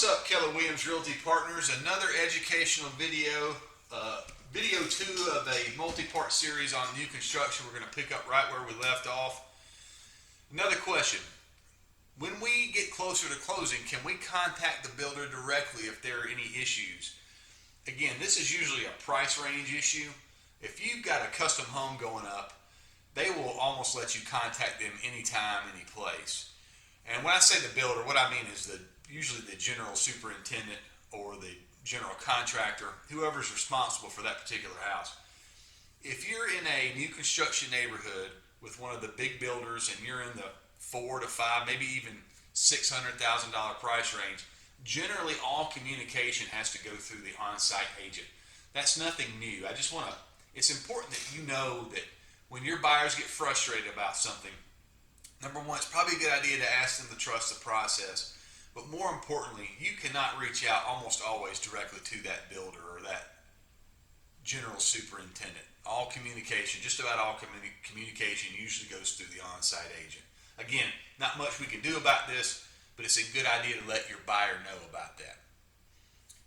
What's up, Keller Williams Realty Partners? Another educational video, video 2 of a multi-part series on new construction. We're going to pick up right where we left off. Another question. When we get closer to closing, can we contact the builder directly if there are any issues? Again, this is usually a price range issue. If you've got a custom home going up, they will almost let you contact them anytime, any place. And when I say the builder, what I mean is usually the general superintendent or the general contractor, whoever's responsible for that particular house. If you're in a new construction neighborhood with one of the big builders and you're in the $4 to $5, maybe even $600,000 price range, generally all communication has to go through the on-site agent. That's nothing new. It's important that you know that when your buyers get frustrated about something, number one, it's probably a good idea to ask them to trust the process. But more importantly, you cannot reach out almost always directly to that builder or that general superintendent. All communication, just about all communication usually goes through the on-site agent. Again, not much we can do about this, but it's a good idea to let your buyer know about that.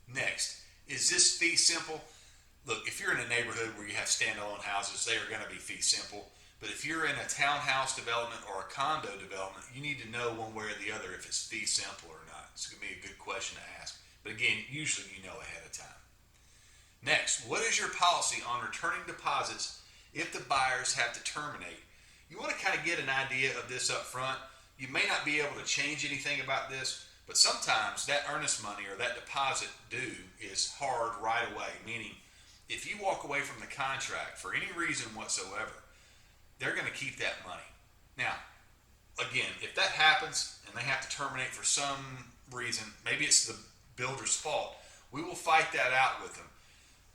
Next, is this fee simple? Look, if you're in a neighborhood where you have standalone houses, they are going to be fee simple. But if you're in a townhouse development or a condo development, you need to know one way or the other if it's fee simple or not. It's going to be a good question to ask. But again, usually you know ahead of time. Next, what is your policy on returning deposits if the buyers have to terminate? You want to kind of get an idea of this up front. You may not be able to change anything about this, but sometimes that earnest money or that deposit due is hard right away, meaning if you walk away from the contract for any reason whatsoever, they're going to keep that money. Now, again, if that happens and they have to terminate for some reason, maybe it's the builder's fault, we will fight that out with them.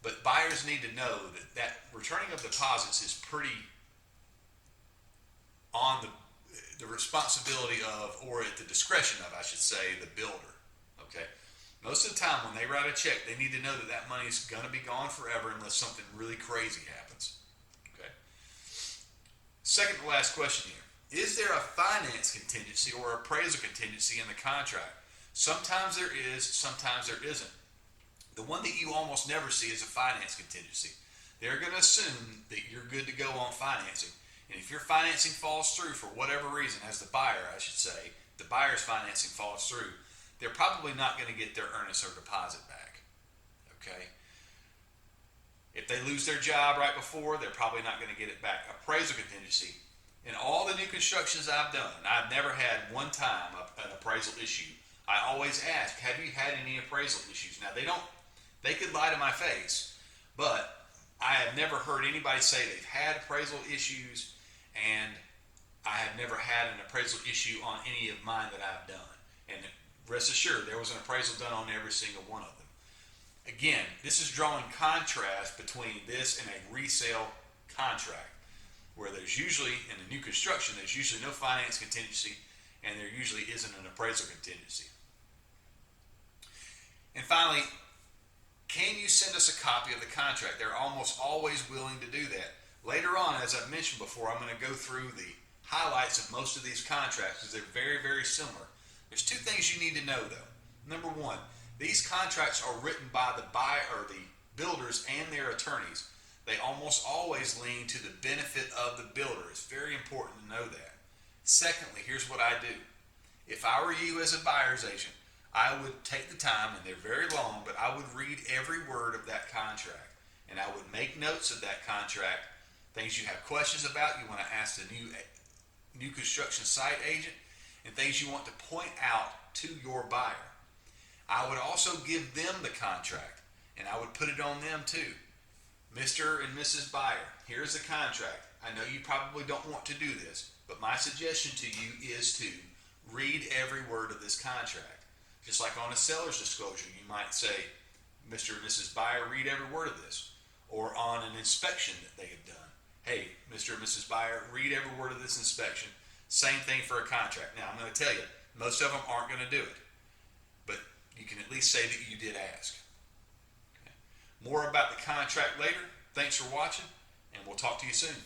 But buyers need to know that returning of deposits is pretty on the responsibility of, or at the discretion of, I should say, the builder. Okay? Most of the time when they write a check, they need to know that that money's going to be gone forever unless something really crazy happens. Okay? Second to last question here. Is there a finance contingency or appraisal contingency in the contract? Sometimes there is, sometimes there isn't. The one that you almost never see is a finance contingency. They're going to assume that you're good to go on financing. And if your financing falls through for whatever reason, as the buyer, I should say, the buyer's financing falls through, they're probably not going to get their earnest or deposit back. Okay? If they lose their job right before, they're probably not going to get it back. Appraisal contingency. In all the new constructions I've done, I've never had one time an appraisal issue. I always ask, have you had any appraisal issues? Now, they could lie to my face, but I have never heard anybody say they've had appraisal issues, and I have never had an appraisal issue on any of mine that I've done. And rest assured, there was an appraisal done on every single one of them. Again, this is drawing contrast between this and a resale contract, where there's usually, in a new construction, there's usually no finance contingency, and there usually isn't an appraisal contingency. And finally, can you send us a copy of the contract? They're almost always willing to do that. Later on, as I've mentioned before, I'm going to go through the highlights of most of these contracts because they're very, very similar. There's two things you need to know, though. Number one, these contracts are written by the buyer or the builders and their attorneys. They almost always lean to the benefit of the builder. It's very important to know that. Secondly, here's what I do. If I were you as a buyer's agent, I would take the time, and they're very long, but I would read every word of that contract. And I would make notes of that contract, things you have questions about, you want to ask the new construction site agent, and things you want to point out to your buyer. I would also give them the contract, and I would put it on them too. Mr. and Mrs. Buyer, here's the contract. I know you probably don't want to do this, but my suggestion to you is to read every word of this contract. Just like on a seller's disclosure, you might say, Mr. and Mrs. Buyer, read every word of this. Or on an inspection that they have done. Hey, Mr. and Mrs. Buyer, read every word of this inspection. Same thing for a contract. Now, I'm going to tell you, most of them aren't going to do it. But you can at least say that you did ask. Okay. More about the contract later. Thanks for watching, and we'll talk to you soon.